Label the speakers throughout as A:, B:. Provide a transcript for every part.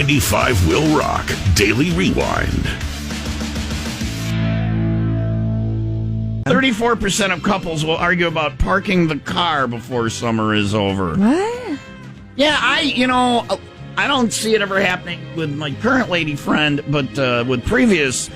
A: 95 Will Rock Daily Rewind.
B: 34% of couples will argue about parking the car before summer is over.
C: What?
B: Yeah, I don't see it ever happening with my current lady friend, but with previous,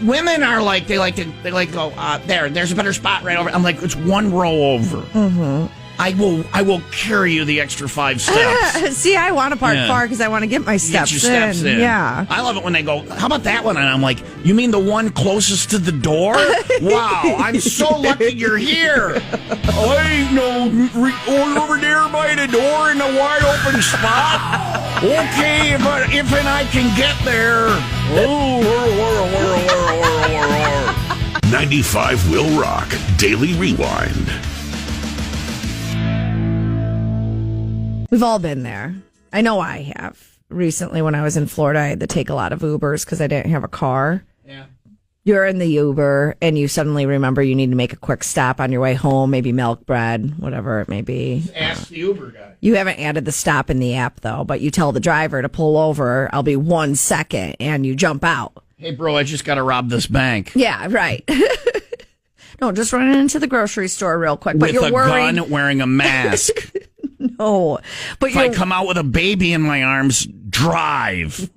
B: women are like they like to go there's a better spot right over. I'm like, it's one row over. Mm-hmm. I will carry you the extra 5 steps.
C: See, I want to park far because I want to get my steps,
B: get your steps in.
C: Yeah.
B: I love it when they go, how about that one? And I'm like, you mean the one closest to the door? Wow, I'm so lucky you're here. I ain't no over there by the door in the wide open spot. Okay, but if and I can get there.
A: 95 Will Rock Daily Rewind.
C: We've all been there. I know I have. Recently, when I was in Florida, I had to take a lot of Ubers because I didn't have a car.
B: Yeah.
C: You're in the Uber, and you suddenly remember you need to make a quick stop on your way home, maybe milk, bread, whatever it may be.
B: Ask the Uber guy.
C: You haven't added the stop in the app, though, but you tell the driver to pull over. I'll be 1 second, and you jump out.
B: Hey, bro, I just got to rob this bank.
C: Yeah, right. No, just running into the grocery store real quick. But
B: With
C: you're
B: a
C: worried.
B: gun, wearing a mask.
C: No, but
B: if I come out with a baby in my arms, drive.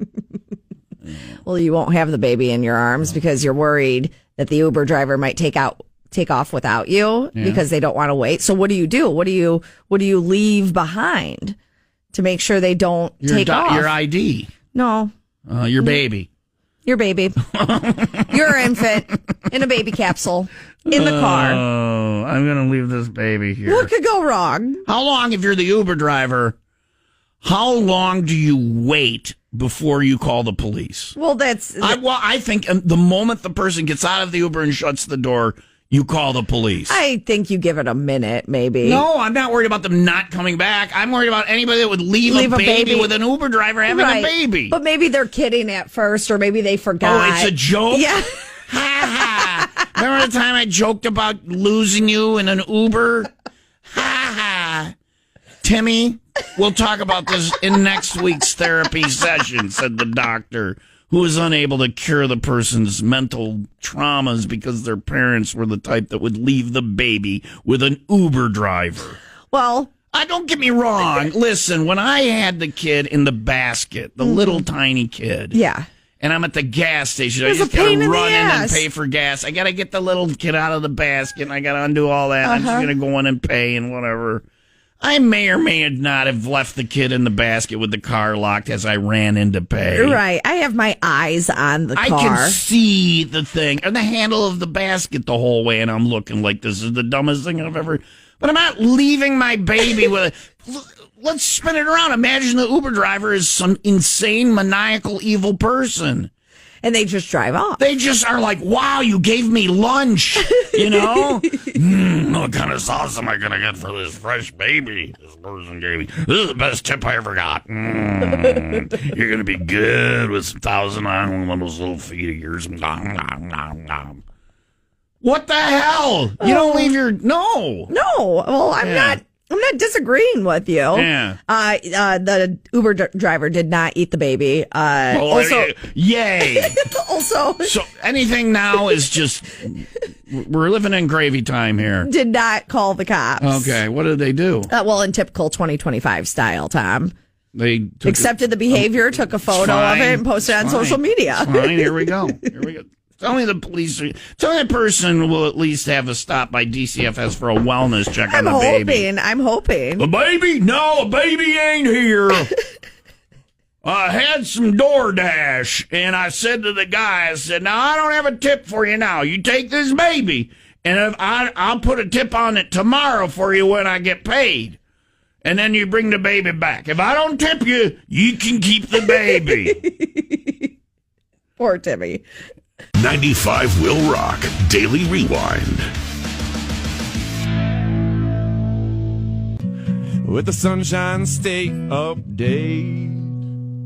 C: Well, you won't have the baby in your arms because you're worried that the Uber driver might take off without you because they don't want to wait. So what do you do? What do you leave behind to make sure they don't take off?
B: Your ID.
C: No.
B: Your baby.
C: Your baby. Your infant in a baby capsule in the car.
B: Oh, I'm going to leave this baby here.
C: What could go wrong?
B: How long, if you're the Uber driver, how long do you wait before you call the police?
C: Well,
B: I think the moment the person gets out of the Uber and shuts the door, you call the police.
C: I think you give it a minute, maybe.
B: No, I'm not worried about them not coming back. I'm worried about anybody that would leave a baby with an Uber driver having a baby.
C: But maybe they're kidding at first, or maybe they forgot.
B: Oh, it's a joke?
C: Yeah.
B: Ha ha. Remember the time I joked about losing you in an Uber? Ha ha. Timmy, we'll talk about this in next week's therapy session, said the doctor, who was unable to cure the person's mental traumas because their parents were the type that would leave the baby with an Uber driver.
C: Well,
B: Don't get me wrong. Listen, when I had the kid in the basket, the little tiny kid.
C: Yeah.
B: And I'm at the gas station. I just got to run in and pay for gas. I got to get the little kid out of the basket, and I got to undo all that. I'm just going to go in and pay and whatever. I may or may not have left the kid in the basket with the car locked as I ran in to pay.
C: Right. I have my eyes on the car.
B: I can see the thing, or the handle of the basket the whole way, and I'm looking like this is the dumbest thing I've ever... But I'm not leaving my baby with a... Let's spin it around. Imagine the Uber driver is some insane, maniacal, evil person.
C: And they just drive off.
B: They just are like, wow, you gave me lunch, you know? What kind of sauce am I going to get for this fresh baby this person gave me? This is the best tip I ever got. You're going to be good with some Thousand Island on those little feet of yours. What the hell? You don't leave your... No.
C: No. Well, I'm not disagreeing with you.
B: Yeah.
C: The Uber driver did not eat the baby.
B: Yay.
C: Also.
B: So anything now is just, we're living in gravy time here.
C: Did not call the cops.
B: Okay. What did they do?
C: Well, in typical 2025 style, Tom.
B: They
C: accepted the behavior, took a photo of it, and posted it on social media.
B: Fine. Here we go. Tell me the person will at least have a stop by DCFS for a wellness check on the baby.
C: I'm hoping.
B: The baby? No, a baby ain't here. I had some DoorDash, and I said to the guy, I said, now, I don't have a tip for you now. You take this baby, and I'll put a tip on it tomorrow for you when I get paid. And then you bring the baby back. If I don't tip you, you can keep the baby.
C: Poor Timmy.
A: 95 Will Rock Daily Rewind.
D: With the Sunshine State update.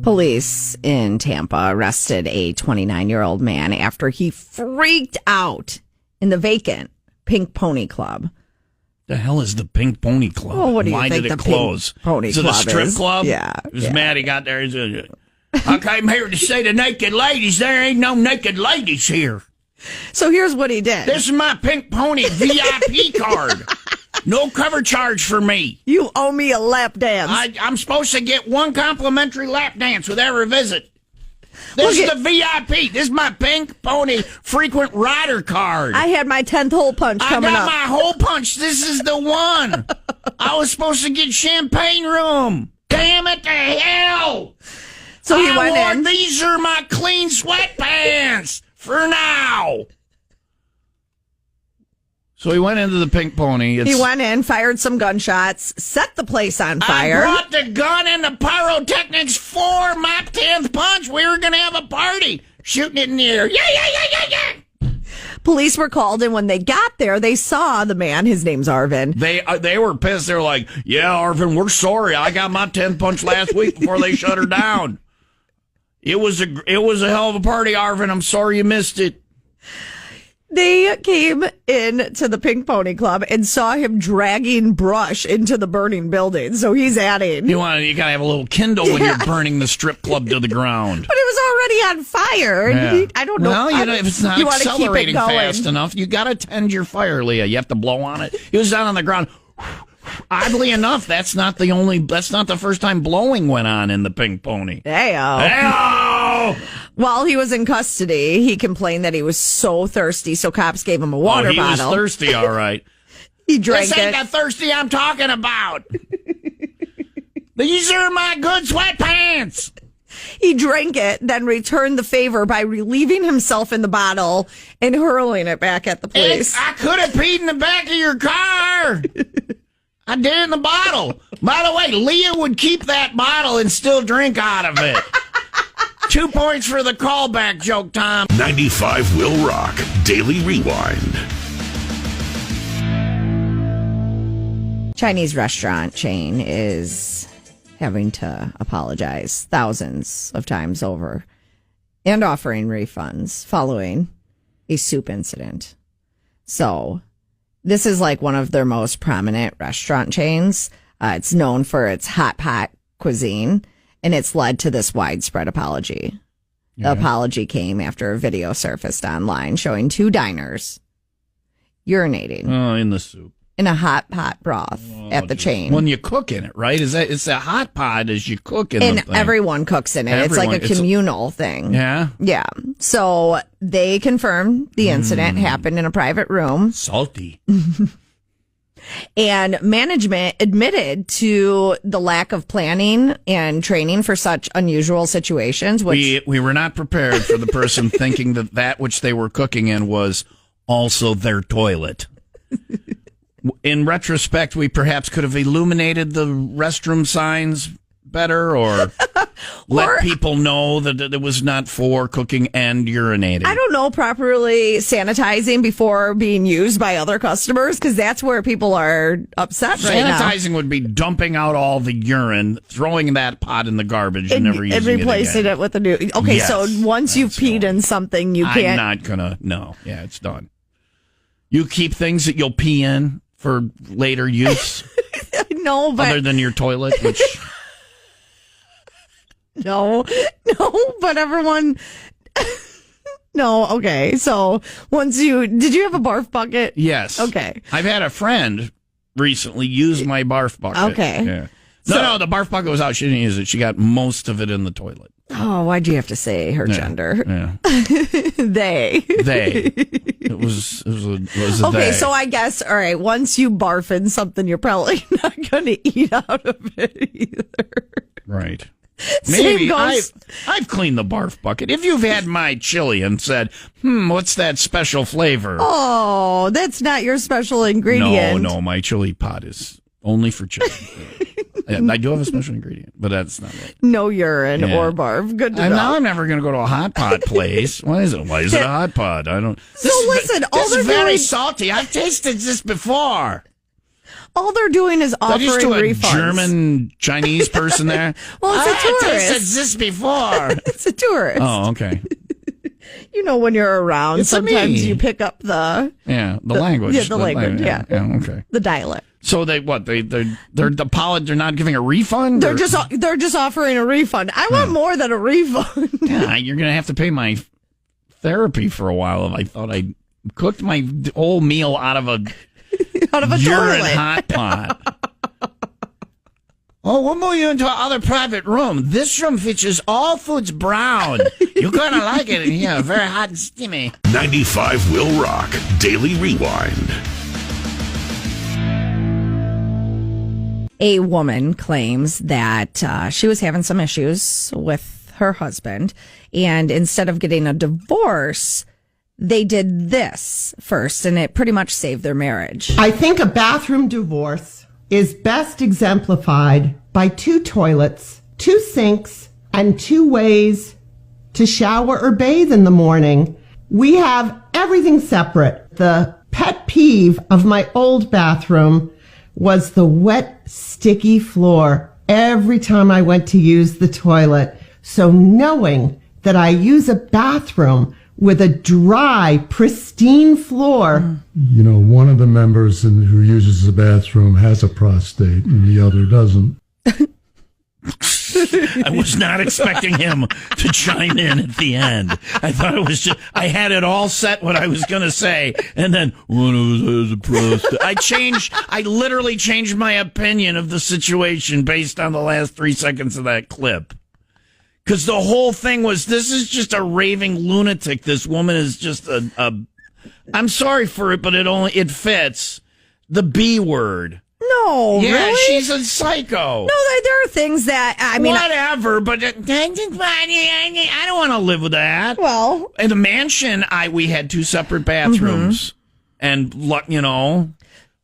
C: Police in Tampa arrested a 29-year-old man after he freaked out in the vacant Pink Pony Club.
B: The hell is the Pink Pony Club?
C: Well, what do you
B: Why
C: think
B: did it
C: the
B: close?
C: Pink Pony
B: Is it
C: Club
B: a strip
C: is?
B: club?
C: Yeah.
B: He was mad he got there. I came here to say to naked ladies, there ain't no naked ladies here.
C: So here's what he did.
B: This is my Pink Pony VIP card. No cover charge for me.
C: You owe me a lap dance.
B: I'm supposed to get one complimentary lap dance with every visit. This is the VIP. This is my Pink Pony frequent rider card.
C: I had my 10th hole punch coming up.
B: I got my hole punch. This is the one. I was supposed to get champagne room. Damn it to hell.
C: So he went in.
B: These are my clean sweatpants for now. So he went into the Pink Pony.
C: He went in, fired some gunshots, set the place on fire.
B: I brought the gun and the pyrotechnics for my 10th punch. We were going to have a party. Shooting it in the air. Yeah.
C: Police were called, and when they got there, they saw the man. His name's Arvin.
B: They were pissed. They were like, yeah, Arvin, we're sorry. I got my 10th punch last week before they shut her down. It was a hell of a party, Arvin. I'm sorry you missed it.
C: They came in to the Pink Pony Club and saw him dragging brush into the burning building. So he's adding.
B: You gotta have a little kindle when you're burning the strip club to the ground.
C: But it was already on fire.
B: Yeah.
C: I don't know.
B: Well, if it's not accelerating fast enough, you gotta tend your fire, Leah. You have to blow on it. He was down on the ground. Oddly enough, that's not the first time blowing went on in the Pink Pony.
C: Hey-o. While he was in custody, he complained that he was so thirsty, so cops gave him a water bottle.
B: He was thirsty, all right.
C: He drank
B: This ain't the thirsty I'm talking about. These are my good sweatpants.
C: He drank it, then returned the favor by relieving himself in the bottle and hurling it back at the police.
B: I could have peed in the back of your car. I did it in the bottle. By the way, Leah would keep that bottle and still drink out of it. 2 points for the callback joke, Tom.
A: 95 Will Rock Daily Rewind.
C: Chinese restaurant chain is having to apologize thousands of times over and offering refunds following a soup incident. So this is like one of their most prominent restaurant chains. It's known for its hot pot cuisine, and it's led to this widespread apology. The apology came after a video surfaced online showing 2 diners urinating
B: in the soup.
C: In a hot pot broth at the chain.
B: When you cook in it, right? It's a hot pot as you cook in
C: and
B: the thing.
C: Everyone cooks in it. It's like a communal thing.
B: Yeah?
C: Yeah. So they confirmed the incident happened in a private room.
B: Salty.
C: And management admitted to the lack of planning and training for such unusual situations. Which
B: we were not prepared for the person thinking that which they were cooking in was also their toilet. In retrospect, we perhaps could have illuminated the restroom signs better or let people know that it was not for cooking and urinating.
C: I don't know, properly sanitizing before being used by other customers, because that's where people are upset right now.
B: Sanitizing would be dumping out all the urine, throwing that pot in the garbage and never using it again.
C: And replacing it with a new... Okay,
B: yes,
C: so once you've peed in something, you can't...
B: I'm not gonna... No. Yeah, it's done. You keep things that you'll pee in for later use?
C: No, but...
B: Other than your toilet, which...
C: No, but everyone... No, okay. So once did you have a barf bucket?
B: Yes.
C: Okay.
B: I've had a friend recently use my barf bucket.
C: Okay.
B: Yeah. No, the barf bucket was out. She didn't use it. She got most of it in the toilet.
C: Oh, why'd you have to say her gender?
B: Yeah.
C: They.
B: It was a
C: okay,
B: they.
C: so I guess, all right, once you barf in something, you're probably not going to eat out of it either.
B: Right. Maybe I've cleaned the barf bucket. If you've had my chili and said, what's that special flavor?
C: Oh, that's not your special ingredient.
B: No, my chili pot is only for chili. I do have a special ingredient, but that's not it.
C: No urine or barf. Good to know.
B: Now I'm never going to go to a hot pot place. Why is it a hot pot? I don't.
C: Listen,
B: this is very salty. I've tasted this before.
C: All they're doing is offering refunds.
B: German Chinese person there.
C: Well, it's a tourist.
B: I've tasted this before.
C: It's a tourist.
B: Oh, okay.
C: You know, when you're around, sometimes you pick up the
B: language.
C: Yeah, the language. Yeah.
B: Okay.
C: The dialect.
B: So they're not giving a refund?
C: They're just offering a refund. I want more than a refund.
B: Yeah, you're going to have to pay my therapy for a while if I thought I cooked my whole meal out of a urine
C: toilet.
B: hot pot. Oh, we'll move you into our other private room. This room features all foods brown. You're going to like it in here. Very hot and steamy.
A: 95 Will Rock Daily Rewind.
C: A woman claims that she was having some issues with her husband, and instead of getting a divorce, they did this first, and it pretty much saved their marriage.
E: I think a bathroom divorce is best exemplified by 2 toilets, 2 sinks, and 2 ways to shower or bathe in the morning. We have everything separate. The pet peeve of my old bathroom was the wet, sticky floor every time I went to use the toilet. So knowing that I use a bathroom with a dry, pristine floor.
F: You know, one of the members who uses the bathroom has a prostate and the other doesn't.
B: I was not expecting him to chime in at the end. I thought it was just, I had it all set what I was going to say, and then one of us has a prostate. I literally changed my opinion of the situation based on the last 3 seconds of that clip. Because the whole thing was, this is just a raving lunatic. This woman is just I'm sorry for it, but it fits the B word.
C: No,
B: yeah,
C: really?
B: she's a psycho.
C: No, there are things that, I mean...
B: Whatever, but I don't want to live with that.
C: Well...
B: In the mansion, we had 2 separate bathrooms. And,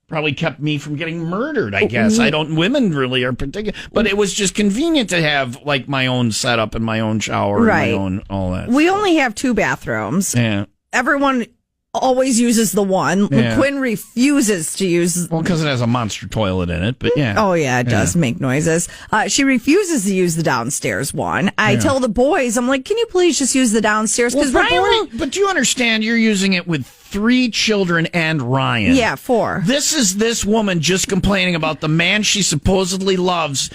B: probably kept me from getting murdered, I guess. Women really are particular. But it was just convenient to have, like, my own setup and my own shower
C: right.
B: and my own, all that.
C: We only have 2 bathrooms.
B: Yeah.
C: Everyone always uses the one.
B: Yeah.
C: Quinn refuses to use...
B: Well, because it has a monster toilet in it, but yeah.
C: Oh, yeah, it does make noises. She refuses to use the downstairs one. I tell the boys, I'm like, can you please just use the downstairs? Because
B: But do you understand you're using it with 3 children and Ryan?
C: Yeah, 4.
B: This is this woman just complaining about the man she supposedly loves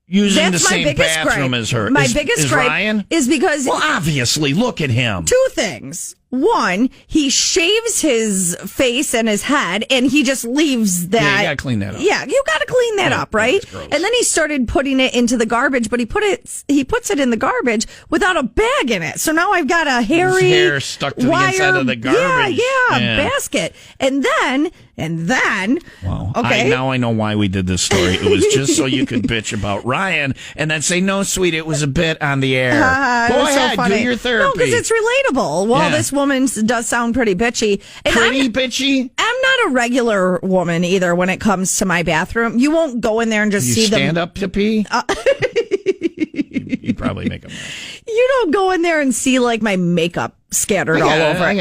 B: using the same bathroom as her.
C: My biggest gripe
B: Ryan?
C: is because...
B: Well, obviously, look at him.
C: 2 things. 1, he shaves his face and his head, and he just leaves that.
B: Yeah, you gotta clean that up.
C: Yeah, you gotta clean that up, right?
B: That's gross.
C: And then he started putting it into the garbage, but he puts it in the garbage without a bag in it. So now I've got a hairy
B: his hair stuck to the inside of the garbage.
C: Yeah, basket. And then,
B: wow.
C: Okay.
B: Now I know why we did this story. It was just so you could bitch about Ryan and then say, no, sweet, it was a bit on the air. Go ahead,
C: so
B: do your therapy.
C: No, because it's relatable. Well, this woman does sound pretty bitchy. And
B: bitchy?
C: I'm not a regular woman either when it comes to my bathroom. You won't go in there and just see them.
B: You stand up to pee? You probably make a mess.
C: You don't go in there and see like my makeup scattered all over.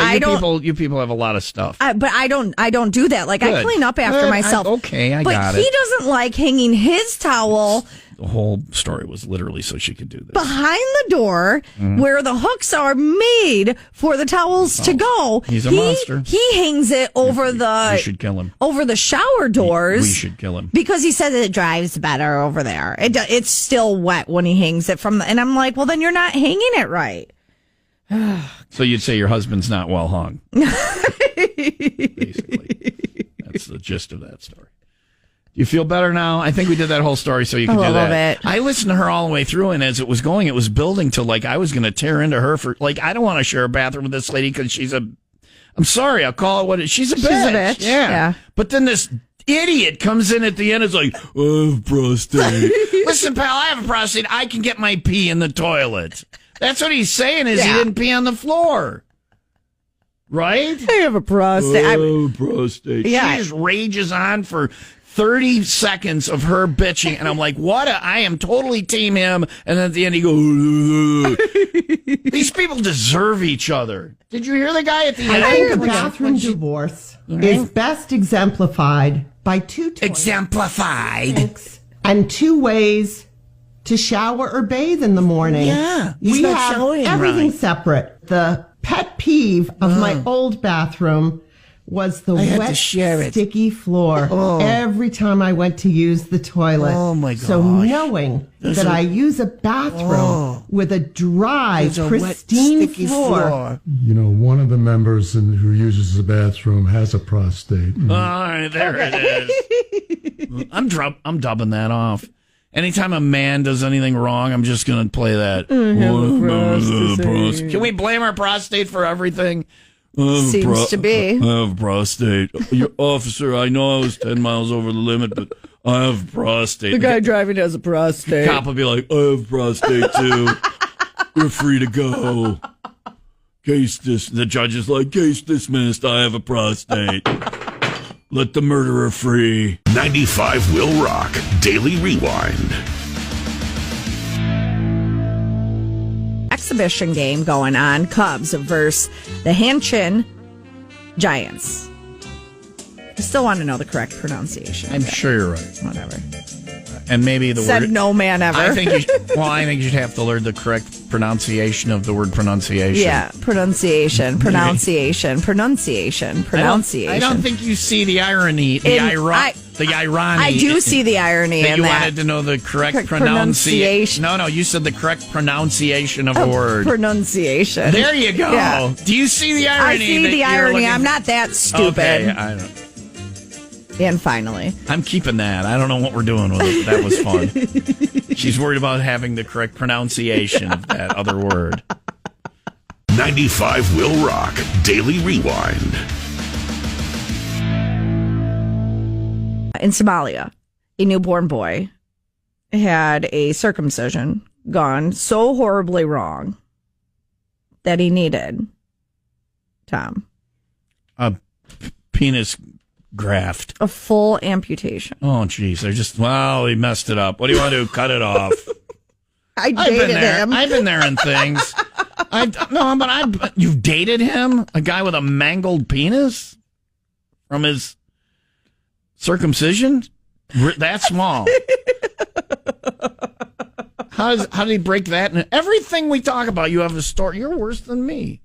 B: You people have a lot of stuff.
C: But I don't do that. Like,
B: Good.
C: I clean up after myself.
B: I got it.
C: But he doesn't like hanging his towel.
B: The whole story was literally so she could do this.
C: Behind the door, where the hooks are made for the towels to go.
B: He's a monster.
C: He hangs it over
B: We should kill him.
C: over the shower doors.
B: We should kill him.
C: Because he says it dries better over there. It's still wet when he hangs it from and I'm like, well, then you're not hanging it right.
B: So you'd say your husband's not well hung. Basically. That's the gist of that story. You feel better now? I think we did that whole story so you could do that.
C: A little bit.
B: I listened to her all the way through, and as it was going, it was building to, like, I was going to tear into her for, like, I don't want to share a bathroom with this lady because I'm sorry, I'll call it what it is. She's a bitch.
C: She's a bitch. Yeah.
B: But then this idiot comes in at the end and is like, I have prostate. Listen, pal, I have a prostate. I can get my pee in the toilet. That's what he's saying is he didn't pee on the floor. Right?
C: I have a prostate.
B: Prostate.
C: Yeah.
B: She just rages on for 30 seconds of her bitching, and I'm like, I am totally team him, and then at the end he goes, these people deserve each other. Did you hear the guy at the end?
E: I think a bathroom divorce is best exemplified by 2 toilets and 2 ways to shower or bathe in the morning.
B: Yeah,
E: we have everything separate. The pet peeve of my old bathroom was the
B: I had to
E: wet,
B: share it.
E: sticky floor every time I went to use the toilet.
B: Oh, my
E: So
B: gosh.
E: knowing that I use a bathroom with a dry,
B: There's a wet,
E: pristine
B: sticky
E: floor.
F: You know, one of the members who uses the bathroom has a prostate.
B: All right, there it is. I'm dubbing that off. Anytime a man does anything wrong, I'm just going to play that. Can we blame our prostate for everything?
C: Seems to be.
B: I have prostate. Your officer, I know I was 10 miles over the limit, but I have prostate.
C: The guy driving has a prostate.
B: Cop will be like, I have prostate too. You're free to go. The judge is like, case dismissed. I have a prostate. Let the murderer free.
A: 95 Will Rock Daily Rewind.
C: Exhibition game going on. Cubs versus the Hanshin Giants. I still want to know the correct pronunciation.
B: I'm sure you're right.
C: Whatever.
B: And maybe the
C: Said
B: word.
C: no man ever.
B: I think you'd have to learn the correct pronunciation of the word pronunciation.
C: Yeah, pronunciation.
B: I don't think you see the irony, the irony.
C: I do see the irony
B: that
C: in
B: you
C: that.
B: wanted to know the correct pronunciation. No, you said the correct pronunciation of a word.
C: Pronunciation.
B: There you go.
C: Yeah.
B: Do you see the irony?
C: I see the irony. I'm not that stupid.
B: Okay, I don't.
C: And finally,
B: I'm keeping that. I don't know what we're doing with it. That was fun. She's worried about having the correct pronunciation of that other word.
A: 95 Will Rock Daily Rewind.
C: in Somalia, a newborn boy had a circumcision gone so horribly wrong that he needed, Tom,
B: A penis graft.
C: a full amputation.
B: Oh, jeez. They're just, well, he messed it up. What do you want to do? Cut it off.
C: I
B: I've been
C: dated
B: there.
C: him.
B: I've been there in things. You've dated him? A guy with a mangled penis from his circumcision? That small. How did he break that? And everything we talk about, you have a story. You're worse than me.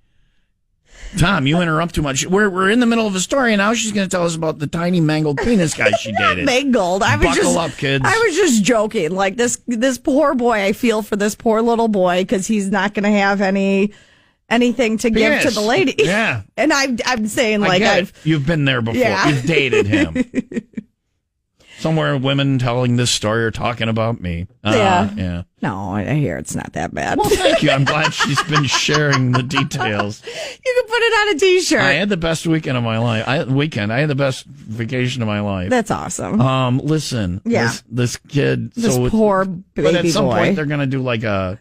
B: Tom, you interrupt too much. We're in the middle of a story, and now she's going to tell us about the tiny mangled penis guy she dated.
C: Mangled.
B: Buckle up, kids.
C: I was just joking. Like this poor boy. I feel for this poor little boy because he's not going to have anything to give to the lady.
B: Yeah,
C: and I'm saying
B: you've been there before.
C: Yeah.
B: You've dated him. Somewhere, women telling this story are talking about me. Yeah.
C: No, I hear it's not that bad.
B: Well, thank you. I'm glad she's been sharing the details.
C: You can put it on a T-shirt.
B: I had the best weekend of my life. I had the best vacation of my life.
C: That's awesome.
B: Listen.
C: Yeah.
B: This kid.
C: This poor baby boy.
B: But at some point, they're going to do like a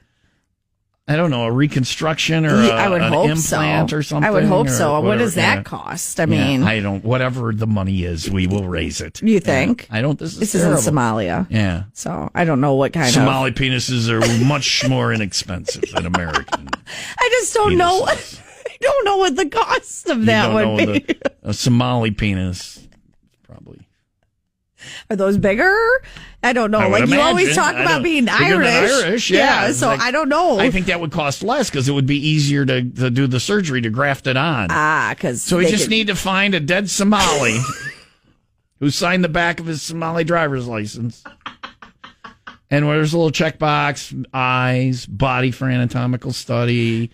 B: reconstruction or
C: I would
B: an
C: hope
B: implant
C: so.
B: or something.
C: I would hope so.
B: Whatever.
C: What does that cost? I mean,
B: whatever the money is, we will raise it.
C: You think?
B: I don't. This is
C: in
B: terrible.
C: Somalia.
B: Yeah.
C: So I don't know what kind
B: Somali penises are much more inexpensive than American.
C: I just don't know. I don't know what the cost of that would be.
B: A Somali penis, probably.
C: Are those bigger? I don't know.
B: Like
C: you always talk about being Irish.
B: Yeah.
C: So I don't know.
B: I think that would cost less because it would be easier to do the surgery to graft it on.
C: So
B: we just need to find a dead Somali who signed the back of his Somali driver's license. And where there's a little checkbox, eyes, body for anatomical study,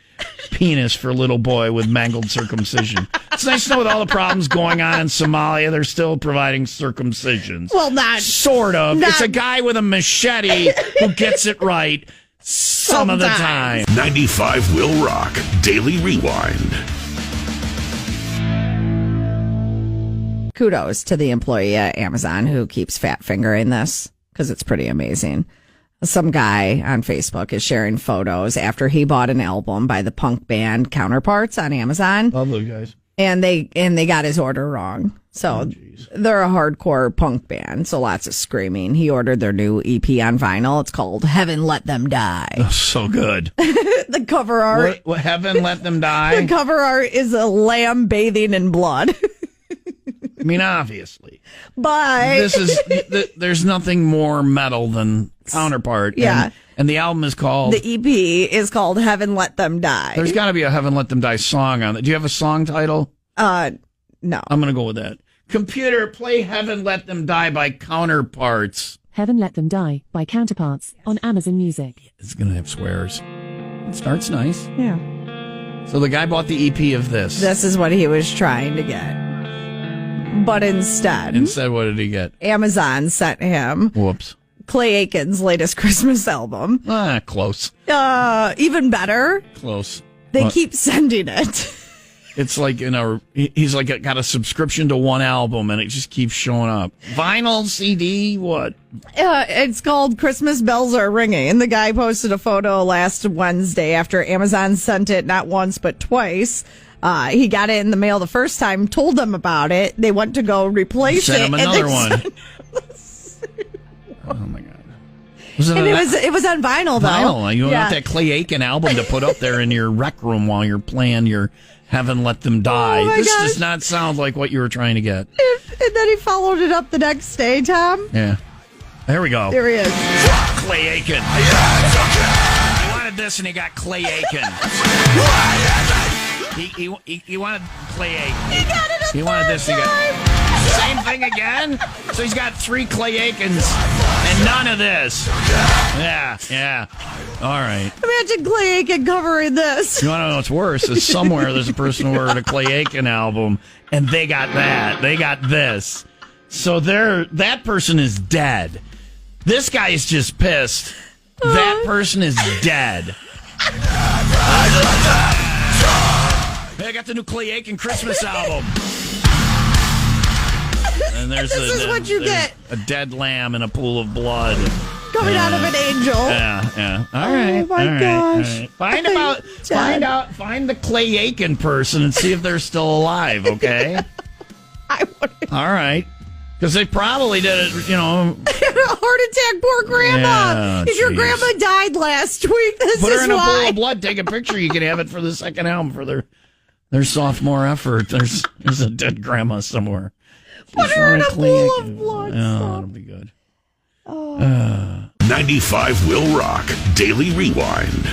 B: penis for little boy with mangled circumcision. It's nice to know with all the problems going on in Somalia, they're still providing circumcisions.
C: Well, not
B: sort of. It's a guy with a machete who gets it right some of the time.
A: 95 Will Rock Daily Rewind.
C: Kudos to the employee at Amazon who keeps fat fingering this, because it's pretty amazing. Some guy on Facebook is sharing photos after he bought an album by the punk band Counterparts on Amazon.
B: Love those guys.
C: And they got his order wrong. So they're a hardcore punk band, so lots of screaming. He ordered their new EP on vinyl. It's called Heaven Let Them Die.
B: Oh, so good.
C: The cover art.
B: What, Heaven Let Them Die?
C: The cover art is a lamb bathing in blood.
B: I mean, obviously.
C: But
B: there's nothing more metal than Counterpart.
C: Yeah.
B: And the album is called...
C: The EP is called Heaven Let Them Die.
B: There's got to be a Heaven Let Them Die song on it. Do you have a song title?
C: No.
B: I'm going to go with that. Computer, play Heaven Let Them Die by Counterparts.
G: Heaven Let Them Die by Counterparts on Amazon Music.
B: It's going to have swears. It starts nice.
C: Yeah.
B: So the guy bought the EP of this.
C: This is what he was trying to get. But instead,
B: what did he get?
C: Amazon sent him
B: Whoops.
C: Clay Aiken's latest Christmas album.
B: Close.
C: Even better,
B: Close.
C: they keep sending it.
B: It's like he's like got a subscription to one album and it just keeps showing up. Vinyl, CD, what?
C: It's called Christmas Bells Are Ringing. And the guy posted a photo last Wednesday after Amazon sent it not once but twice. He got it in the mail the first time, told them about it. They went to go replace it.
B: Sent him another one. Oh my God.
C: It was on vinyl though.
B: Vinyl. You want that Clay Aiken album to put up there in your rec room while you're playing your Heaven Let Them Die.
C: Oh
B: This
C: gosh.
B: does not sound like what you were trying to get.
C: And then he followed it up the next day, Tom.
B: Yeah. There we go.
C: There he is.
B: Clay Aiken. He wanted this and he got Clay Aiken. He wanted Clay Aiken.
C: He got it
B: He wanted this. He got same thing again. So he's got 3 Clay Aikens and none of this. Yeah. All right.
C: Imagine Clay Aiken covering this.
B: You want to know what's worse? Is somewhere there's a person who heard a Clay Aiken album and they got that. They got this. So that person is dead. This guy is just pissed. That person is dead. Hey, I got the new Clay Aiken Christmas album. And there's
C: This is what you get.
B: a dead lamb in a pool of blood.
C: Coming out of an angel.
B: Yeah. All right.
C: my
B: all right,
C: gosh.
B: all right. Find the Clay Aiken person and see if they're still alive, okay?
C: I wouldn't.
B: All right. Because they probably did it,
C: Heart attack, poor grandma.
B: Yeah,
C: If your
B: geez.
C: grandma died last week, this
B: put her
C: is
B: in a pool
C: why.
B: of blood, take a picture, you can have it for the second album for their sophomore effort. There's a dead grandma somewhere.
C: Put her in a pool of blood.
B: Oh, that'll be good.
A: 95 Will Rock Daily Rewind.